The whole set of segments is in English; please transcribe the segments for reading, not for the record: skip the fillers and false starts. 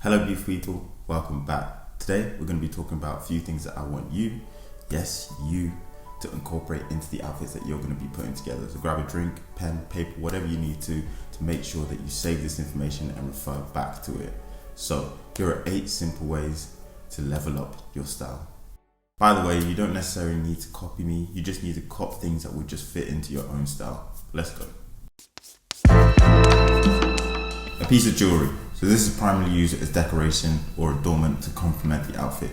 Hello beautiful people, welcome back. Today we're going to be talking about a few things that I want you, yes you, to incorporate into the outfits that you're going to be putting together. So grab a drink, pen, paper, whatever you need to make sure that you save this information and refer back to it. So here are 8 simple ways to level up your style. By the way, you don't necessarily need to copy me, you just need to cop things that would just fit into your own style. Let's go. A piece of jewelry. So this is primarily used as decoration or adornment to complement the outfit.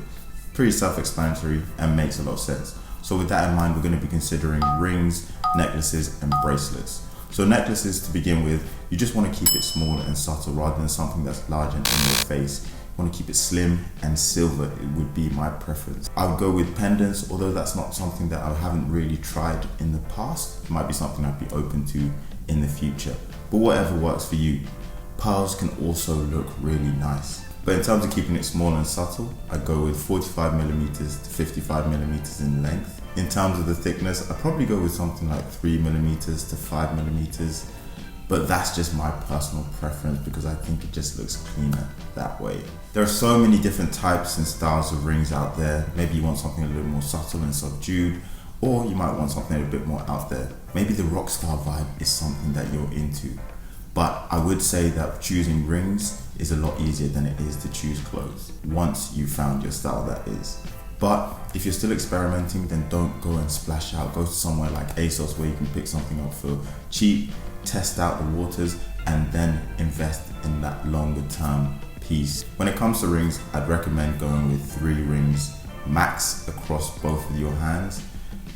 Pretty self-explanatory and makes a lot of sense. So with that in mind, we're going to be considering rings, necklaces and bracelets. So necklaces, to begin with, you just want to keep it small and subtle rather than something that's large and in your face. You want to keep it slim and silver, it would be my preference. I would go with pendants, although that's not something that I haven't really tried in the past. It might be something I'd be open to in the future. But whatever works for you. Pearls can also look really nice. But in terms of keeping it small and subtle, I go with 45mm to 55mm in length. In terms of the thickness, I'd probably go with something like 3mm to 5mm. But that's just my personal preference because I think it just looks cleaner that way. There are so many different types and styles of rings out there. Maybe you want something a little more subtle and subdued, or you might want something a bit more out there. Maybe the rock star vibe is something that you're into. But I would say that choosing rings is a lot easier than it is to choose clothes, once you've found your style, that is. But if you're still experimenting, then don't go and splash out. Go to somewhere like ASOS where you can pick something up for cheap, test out the waters, and then invest in that longer term piece. When it comes to rings, I'd recommend going with 3 rings max across both of your hands.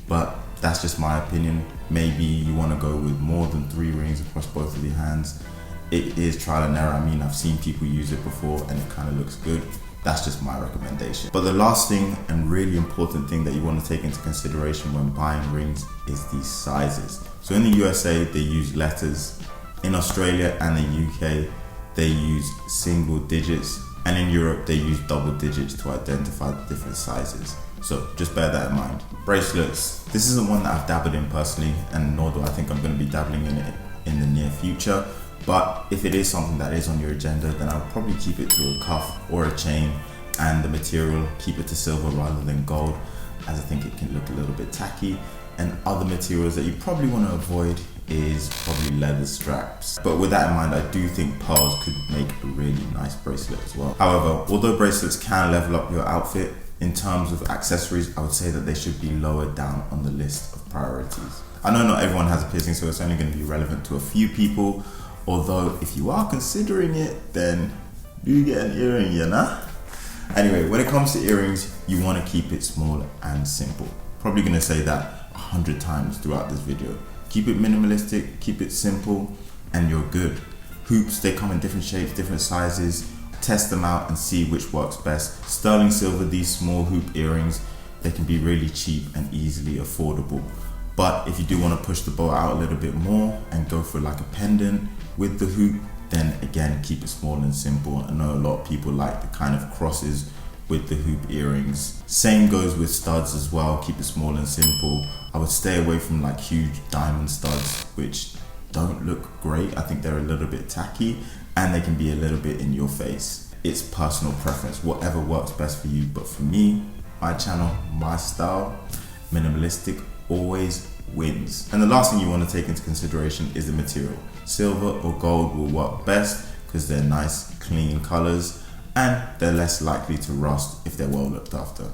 But that's just my opinion. Maybe you want to go with more than 3 rings across both of your hands. It is trial and error. I mean, I've seen people use it before and it kind of looks good. That's just my recommendation. But the last thing and really important thing that you want to take into consideration when buying rings is these sizes. So in the USA, they use letters. In Australia and the UK, they use single digits. And in Europe, they use double digits to identify the different sizes. So just bear that in mind. Bracelets. This isn't one that I've dabbled in personally, and nor do I think I'm going to be dabbling in it in the near future. But if it is something that is on your agenda, then I'll probably keep it to a cuff or a chain, and the material, keep it to silver rather than gold, as I think it can look a little bit tacky. And other materials that you probably want to avoid is probably leather straps. But with that in mind, I do think pearls could make a really nice bracelet as well. However, although bracelets can level up your outfit, in terms of accessories, I would say that they should be lower down on the list of priorities. I know not everyone has a piercing, so it's only going to be relevant to a few people. Although, if you are considering it, then do get an earring, you know? Anyway, when it comes to earrings, you want to keep it small and simple. Probably going to say that 100 times throughout this video. Keep it minimalistic, keep it simple, and you're good. Hoops, they come in different shapes, different sizes. Test them out and see which works best. Sterling silver, these small hoop earrings, they can be really cheap and easily affordable. But if you do want to push the boat out a little bit more and go for like a pendant with the hoop, then again, keep it small and simple. I know a lot of people like the kind of crosses with the hoop earrings. Same goes with studs as well. Keep it small and simple. I would stay away from like huge diamond studs, which don't look great. I think they're a little bit tacky and they can be a little bit in your face. It's personal preference, whatever works best for you. But for me, my channel, my style, minimalistic always wins. And the last thing you want to take into consideration is the material. Silver or gold will work best because they're nice, clean colors, and they're less likely to rust if they're well looked after.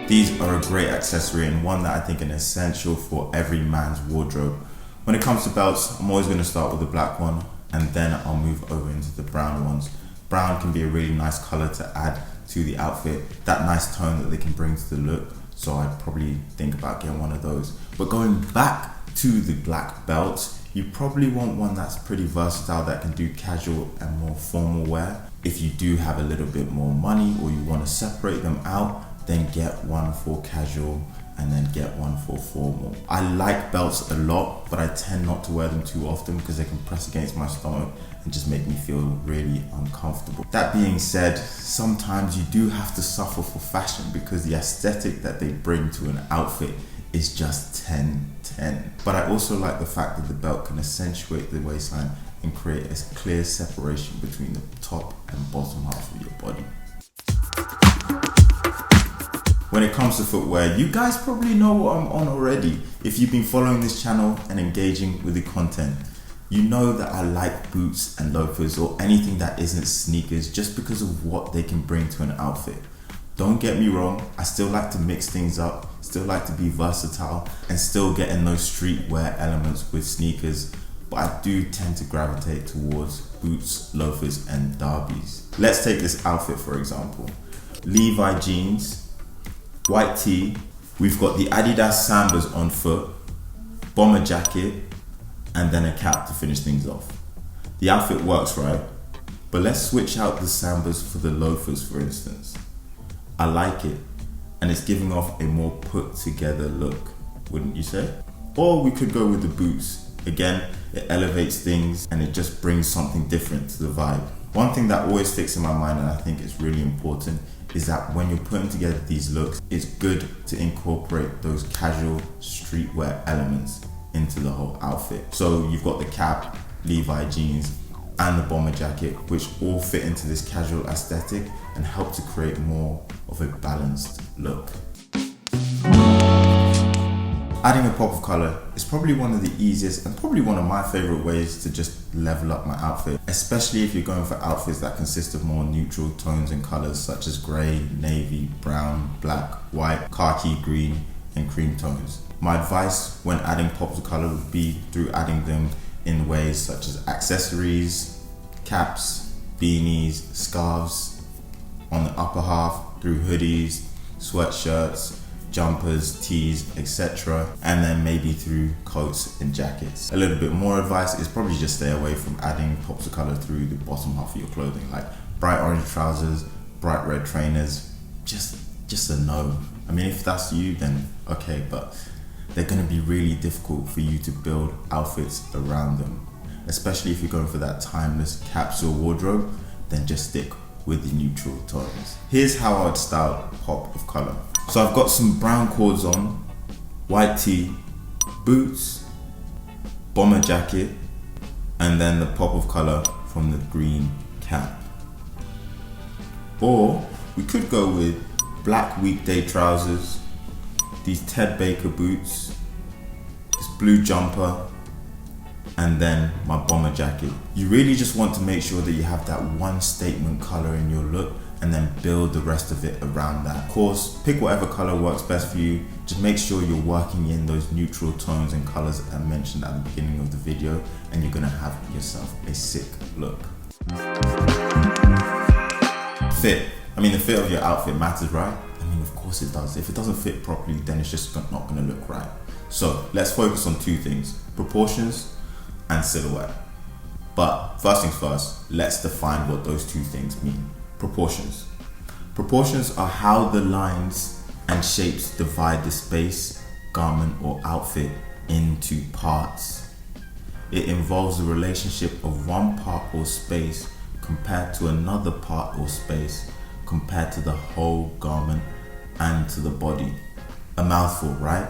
These are a great accessory and one that I think is essential for every man's wardrobe. When it comes to belts, I'm always going to start with the black one and then I'll move over into the brown ones. Brown can be a really nice color to add to the outfit, that nice tone that they can bring to the look. So I'd probably think about getting one of those. But going back to the black belts, you probably want one that's pretty versatile, that can do casual and more formal wear. If you do have a little bit more money or you want to separate them out, then get one for casual and then get one for formal. I like belts a lot, but I tend not to wear them too often because they can press against my stomach and just make me feel really uncomfortable. That being said, sometimes you do have to suffer for fashion because the aesthetic that they bring to an outfit is just 10/10. But I also like the fact that the belt can accentuate the waistline and create a clear separation between the top and bottom half of your body. When it comes to footwear, you guys probably know what I'm on already. If you've been following this channel and engaging with the content, you know that I like boots and loafers or anything that isn't sneakers just because of what they can bring to an outfit. Don't get me wrong, I still like to mix things up, still like to be versatile and still get in those streetwear elements with sneakers, but I do tend to gravitate towards boots, loafers and derbies. Let's take this outfit for example. Levi jeans, white tee, we've got the Adidas Sambas on foot, bomber jacket, and then a cap to finish things off. The outfit works, right? But let's switch out the Sambas for the loafers for instance. I like it, and it's giving off a more put together look, wouldn't you say? Or we could go with the boots. Again, it elevates things and it just brings something different to the vibe. One thing that always sticks in my mind and I think is really important is that when you're putting together these looks, it's good to incorporate those casual streetwear elements into the whole outfit. So you've got the cap, Levi jeans, and the bomber jacket, which all fit into this casual aesthetic and help to create more of a balanced look. Adding a pop of color is probably one of the easiest and probably one of my favorite ways to just level up my outfit, especially if you're going for outfits that consist of more neutral tones and colors such as gray, navy, brown, black, white, khaki, green, and cream tones. My advice when adding pops of color would be through adding them in ways such as accessories, caps, beanies, scarves, on the upper half through hoodies, sweatshirts, jumpers, tees, etc. And then maybe through coats and jackets. A little bit more advice is probably just stay away from adding pops of color through the bottom half of your clothing, like bright orange trousers, bright red trainers, just a no. I mean, if that's you, then okay, but they're gonna be really difficult for you to build outfits around them. Especially if you're going for that timeless capsule wardrobe, then just stick with the neutral tones. Here's how I would style pop of color. So I've got some brown cords on, white tee, boots, bomber jacket, and then the pop of color from the green cap. Or we could go with black weekday trousers, these Ted Baker boots, this blue jumper, and then my bomber jacket. You really just want to make sure that you have that one statement color in your look and then build the rest of it around that. Of course, pick whatever color works best for you. Just make sure you're working in those neutral tones and colors that I mentioned at the beginning of the video, and you're gonna have yourself a sick look. Fit. I mean, the fit of your outfit matters, right? I mean, of course it does. If it doesn't fit properly, then it's just not gonna look right. So let's focus on two things: proportions and silhouette. But first things first, let's define what those two things mean. Proportions. Proportions are how the lines and shapes divide the space, garment or outfit into parts. It involves the relationship of one part or space compared to another part or space compared to the whole garment and to the body. A mouthful, right?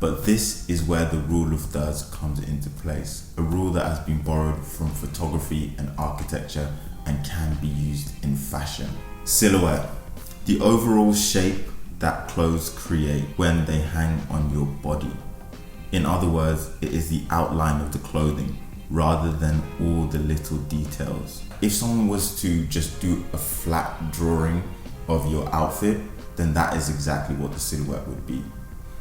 But this is where the rule of thirds comes into place, a rule that has been borrowed from photography and architecture and can be used in fashion. Silhouette, the overall shape that clothes create when they hang on your body. In other words, it is the outline of the clothing rather than all the little details. If someone was to just do a flat drawing of your outfit, then that is exactly what the silhouette would be.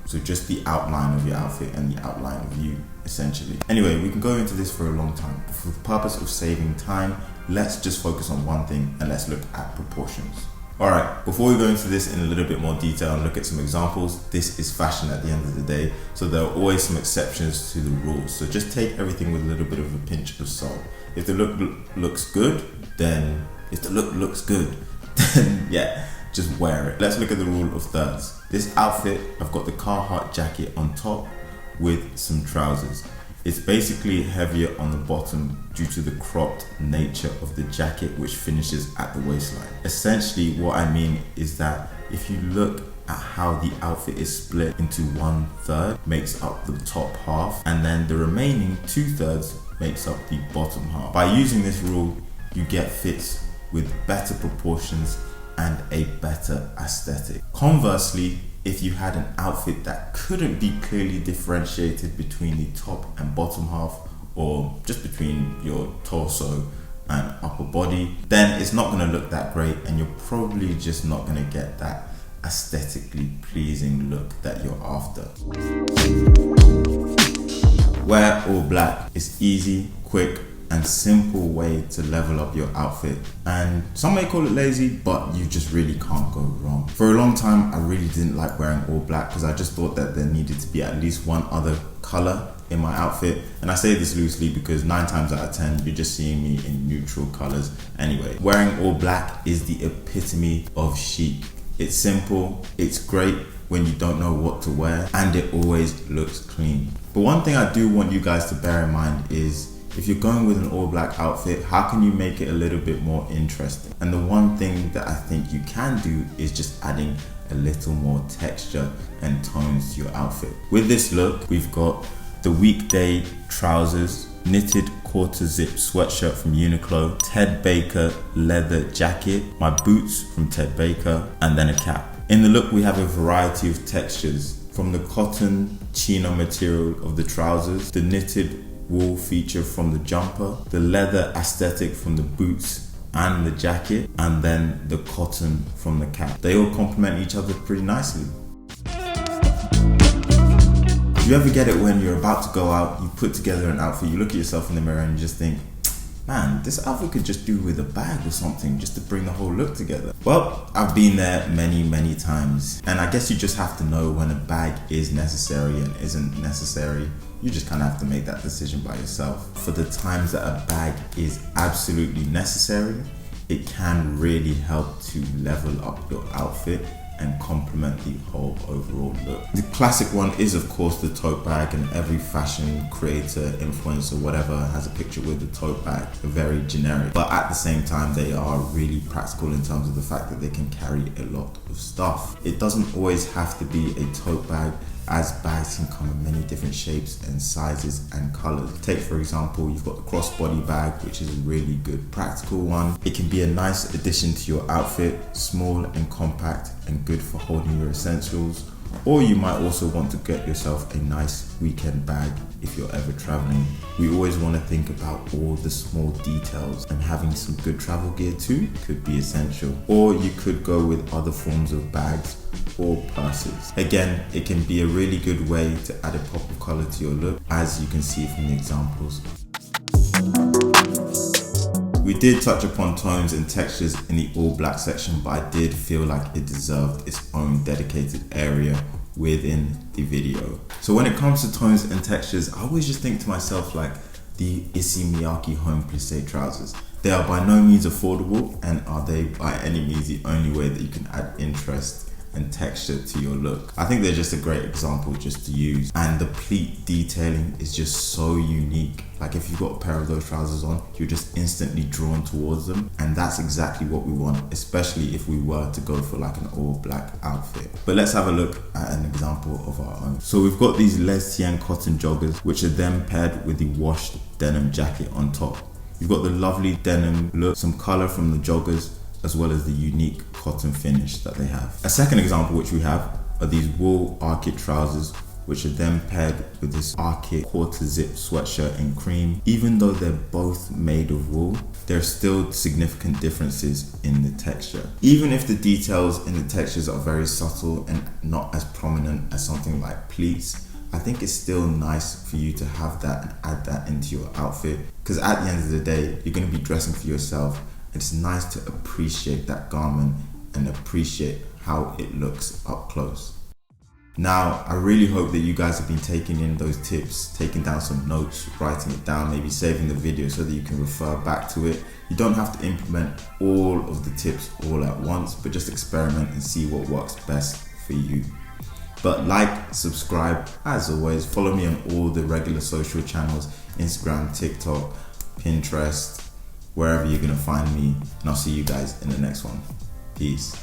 So just the outline of your outfit and the outline of you, essentially. Anyway, we can go into this for a long time. But for the purpose of saving time, let's just focus on one thing and let's look at proportions. Alright, before we go into this in a little bit more detail and look at some examples, this is fashion at the end of the day, so there are always some exceptions to the rules. So just take everything with a little bit of a pinch of salt. If the look looks good, then yeah, just wear it. Let's look at the rule of thirds. This outfit, I've got the Carhartt jacket on top with some trousers. It's basically heavier on the bottom due to the cropped nature of the jacket, which finishes at the waistline. Essentially, what I mean is that if you look at how the outfit is split into 1/3 makes up the top half, and then the remaining 2/3 makes up the bottom half. By using this rule, you get fits with better proportions and a better aesthetic. Conversely, if you had an outfit that couldn't be clearly differentiated between the top and bottom half, or just between your torso and upper body, then it's not going to look that great, and you're probably just not going to get that aesthetically pleasing look that you're after. Wear all black. It's easy, quick, and simple way to level up your outfit, and some may call it lazy, but you just really can't go wrong. For a long time, I really didn't like wearing all black because I just thought that there needed to be at least one other color in my outfit, and I say this loosely because 9 times out of 10 you're just seeing me in neutral colors anyway. Wearing all black is the epitome of chic. It's simple, it's great when you don't know what to wear, and it always looks clean. But one thing I do want you guys to bear in mind is, if you're going with an all black outfit, how can you make it a little bit more interesting? And the one thing that I think you can do is just adding a little more texture and tones to your outfit. With this look, we've got the weekday trousers, knitted quarter zip sweatshirt from Uniqlo, Ted Baker leather jacket, my boots from Ted Baker, and then a cap. In the look, we have a variety of textures, from the cotton chino material of the trousers, the knitted wool feature from the jumper, the leather aesthetic from the boots and the jacket, and then the cotton from the cap. They all complement each other pretty nicely. Do you ever get it when you're about to go out, you put together an outfit, you look at yourself in the mirror and you just think, man, this outfit could just do with a bag or something just to bring the whole look together? Well, I've been there many times, and I guess you just have to know when a bag is necessary and isn't necessary. You just kind of have to make that decision by yourself. For the times that a bag is absolutely necessary, it can really help to level up your outfit and complement the whole overall look. The classic one is of course the tote bag, and every fashion creator, influencer, whatever has a picture with the tote bag. They're very generic, but at the same time they are really practical in terms of the fact that they can carry a lot of stuff. It doesn't always have to be a tote bag, as bags can come in many different shapes and sizes and colors. Take for example, you've got the crossbody bag, which is a really good practical one. It can be a nice addition to your outfit, small and compact and good for holding your essentials. Or you might also want to get yourself a nice weekend bag if you're ever traveling. We always want to think about all the small details, and having some good travel gear too could be essential. Or you could go with other forms of bags or purses. Again, it can be a really good way to add a pop of color to your look, as you can see from the examples. We did touch upon tones and textures in the all black section, but I did feel like it deserved its own dedicated area within the video. So when it comes to tones and textures, I always just think to myself like the Issey Miyake home plissé trousers. They are by no means affordable, and are they by any means the only way that you can add interest and texture to your look. I think they're just a great example just to use, and the pleat detailing is just so unique. Like if you've got a pair of those trousers on, you're just instantly drawn towards them, and that's exactly what we want, especially if we were to go for like an all black outfit. But let's have a look at an example of our own. So we've got these Les Tian cotton joggers, which are then paired with the washed denim jacket on top. You've got the lovely denim look, some color from the joggers, as well as the unique cotton finish that they have. A second example which we have are these wool Arctic trousers, which are then paired with this Arctic quarter zip sweatshirt in cream. Even though they're both made of wool, there are still significant differences in the texture. Even if the details in the textures are very subtle and not as prominent as something like pleats, I think it's still nice for you to have that and add that into your outfit, because at the end of the day, you're going to be dressing for yourself. It's nice to appreciate that garment and appreciate how it looks up close. Now, I really hope that you guys have been taking in those tips, taking down some notes, writing it down, maybe saving the video so that you can refer back to it. You don't have to implement all of the tips all at once, but just experiment and see what works best for you. But like, subscribe, as always, follow me on all the regular social channels, Instagram, TikTok, Pinterest, wherever you're gonna find me, and I'll see you guys in the next one. Peace.